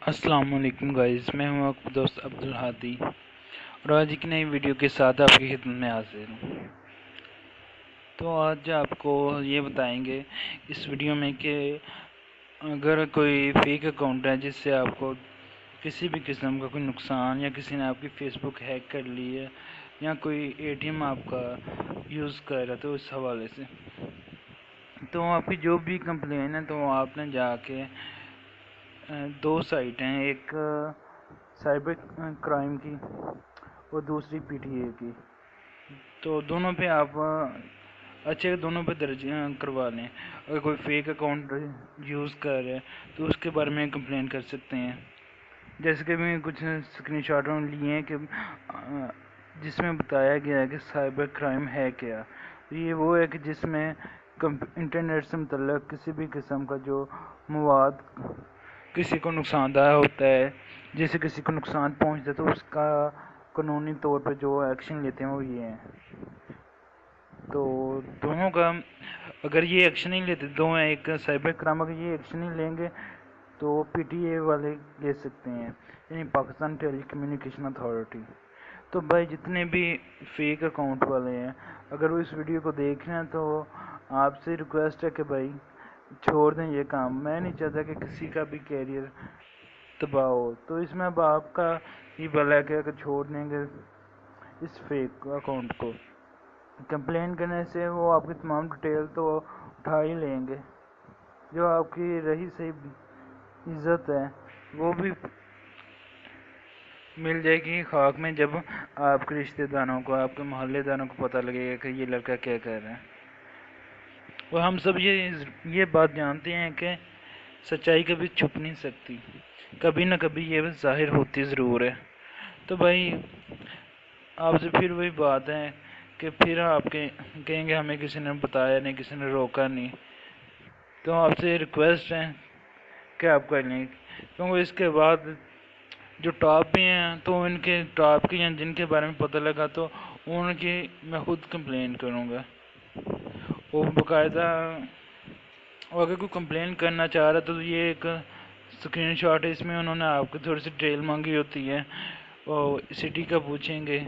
السلام علیکم گائز، میں ہوں آپ کا دوست عبدالہادی اور آج ایک نئی ویڈیو کے ساتھ آپ کی خدمت میں حاضر ہوں۔ تو آج آپ کو یہ بتائیں گے اس ویڈیو میں کہ اگر کوئی فیک اکاؤنٹ ہے جس سے آپ کو کسی بھی قسم کا کوئی نقصان یا کسی نے آپ کی فیس بک ہیک کر لی ہے یا کوئی اے ٹی ایم آپ کا یوز کر رہا تو اس حوالے سے تو آپ کی جو بھی کمپلین ہے تو آپ نے جا کے دو سائٹ ہیں، ایک سائبر کرائم کی اور دوسری پی ٹی اے کی، تو دونوں پہ آپ دونوں پہ درج کروا لیں۔ اگر کوئی فیک اکاؤنٹ یوز کر رہے تو اس کے بارے میں کمپلین کر سکتے ہیں، جیسے کہ میں کچھ اسکرین شاٹوں لیے ہیں کہ جس میں بتایا گیا ہے کہ سائبر کرائم ہے کیا۔ یہ وہ ہے کہ جس میں انٹرنیٹ سے متعلق کسی بھی قسم کا جو مواد کسی کو نقصان دہ ہوتا ہے، جسے کسی کو نقصان پہنچتا ہے تو اس کا قانونی طور پہ جو ایکشن لیتے ہیں وہ یہ ہیں۔ تو دونوں کا اگر یہ ایکشن نہیں لیتے، دو ہیں، ایک سائبر کرائم، اگر یہ ایکشن نہیں لیں گے تو پی ٹی اے والے لے سکتے ہیں، یعنی پاکستان ٹیلی کمیونیکیشن اتھارٹی۔ تو بھائی جتنے بھی فیک اکاؤنٹ والے ہیں، اگر وہ اس ویڈیو کو دیکھ رہے ہیں تو آپ سے ریکویسٹ ہے کہ بھائی چھوڑ دیں یہ کام۔ میں نہیں چاہتا کہ کسی کا بھی کیریئر تباہ ہو، تو اس میں اب آپ کا ہی بھلا ہے کہ اگر چھوڑ دیں گے اس فیک اکاؤنٹ کو۔ کمپلین کرنے سے وہ آپ کی تمام ڈیٹیل تو اٹھا ہی لیں گے، جو آپ کی رہی صحیح عزت ہے وہ بھی مل جائے گی خاک میں، جب آپ کے رشتہ داروں کو، آپ کے محلے داروں کو پتہ لگے گا کہ یہ لڑکا کیا کر رہا ہے۔ اور ہم سب یہ بات جانتے ہیں کہ سچائی کبھی چھپ نہیں سکتی، کبھی نہ کبھی یہ ظاہر ہوتی ضرور ہے۔ تو بھائی آپ سے پھر وہی بات ہے کہ پھر آپ کہیں گے ہمیں کسی نے بتایا نہیں، کسی نے روکا نہیں، تو آپ سے ریکویسٹ ہے کہ آپ کر لیں، کیونکہ اس کے بعد جو ٹاپ بھی ہیں تو ان کے ٹاپ کی جن کے بارے میں پتہ لگا تو ان کی میں خود کمپلین کروں گا، وہ باقاعدہ اگر کوئی کمپلین کرنا چاہ رہا تو یہ ایک اسکرین شاٹ ہے، اس میں انہوں نے آپ کو تھوڑی سی ڈیٹیل مانگی ہوتی ہے، اور سٹی کا پوچھیں گے،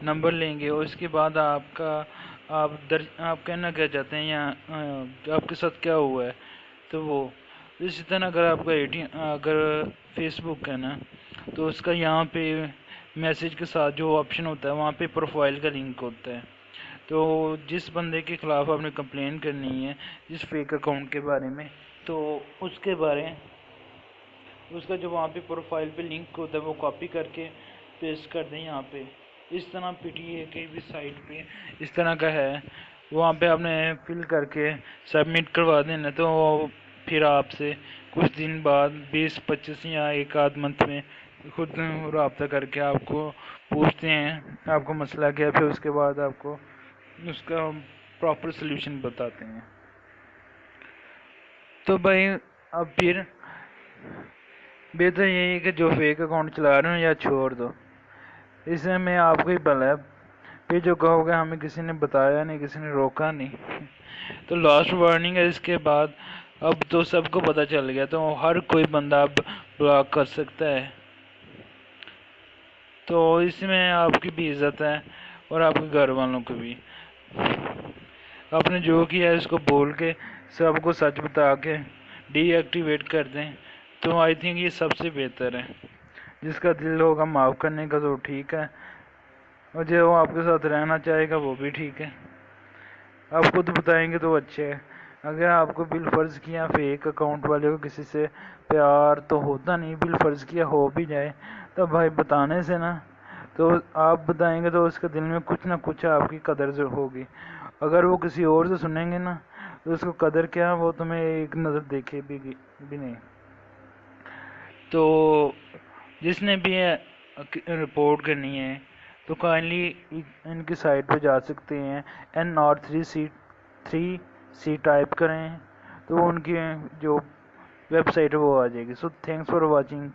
نمبر لیں گے، اور اس کے بعد آپ کہنا کیا چاہتے ہیں یا آپ کے ساتھ کیا ہوا ہے، تو وہ اسی طرح اگر آپ کا اگر فیس بک ہے نا تو اس کا یہاں پہ میسیج کے ساتھ جو آپشن ہوتا ہے وہاں پہ پروفائل کا لنک ہوتا ہے، تو جس بندے کے خلاف آپ نے کمپلین کرنی ہے جس فیک اکاؤنٹ کے بارے میں، تو اس کے بارے اس کا جو وہاں پہ پروفائل پہ لنک ہوتا ہے وہ کاپی کر کے پیسٹ کر دیں یہاں پہ۔ اس طرح پی ٹی اے کی بھی سائٹ پہ اس طرح کا ہے، وہاں پہ آپ نے فل کر کے سبمٹ کروا دینا، تو پھر آپ سے کچھ دن بعد 20-25 یا ایک آدھ منتھ میں خود رابطہ کر کے آپ کو پوچھتے ہیں آپ کو مسئلہ کیا، پھر اس کے بعد آپ کو اس کا پراپر سلیوشن بتاتے ہیں۔ تو بھائی اب پھر بہتر یہی ہے کہ جو فیک اکاؤنٹ چلا رہے ہیں یا چھوڑ دو، اس میں آپ کو ہی بھلا ہے۔ پھر جو کہو گے ہمیں کسی نے بتایا نہیں، کسی نے روکا نہیں، تو لاسٹ وارننگ ہے، اس کے بعد اب تو سب کو پتہ چل گیا، تو ہر کوئی بندہ اب بلاک کر سکتا ہے، تو اس میں آپ کی بھی عزت ہے اور آپ کے گھر والوں کو بھی۔ آپ نے جو کیا ہے اس کو بول کے سب کو سچ بتا کے ڈی ایکٹیویٹ کر دیں، تو آئی تھنک یہ سب سے بہتر ہے۔ جس کا دل ہوگا معاف کرنے کا تو ٹھیک ہے، اور جو آپ کے ساتھ رہنا چاہے گا وہ بھی ٹھیک ہے، آپ خود بتائیں گے تو اچھے ہے۔ اگر آپ کو بالفرض کیا فیک اکاؤنٹ والے کو کسی سے پیار تو ہوتا نہیں، بالفرض کیا ہو بھی جائے تو بھائی بتانے سے نا، تو آپ بتائیں گے تو اس کے دل میں کچھ نہ کچھ آپ کی قدر ہوگی، اگر وہ کسی اور سے سنیں گے نا تو اس کو قدر کیا، وہ تمہیں ایک نظر دیکھے بھی نہیں۔ تو جس نے بھی رپورٹ کرنی ہے تو کائنڈلی ان کی سائٹ پہ جا سکتے ہیں، NR3C ٹائپ کریں تو ان کی جو ویب سائٹ ہے وہ آ جائے گی۔ سو تھینکس فار واچنگ۔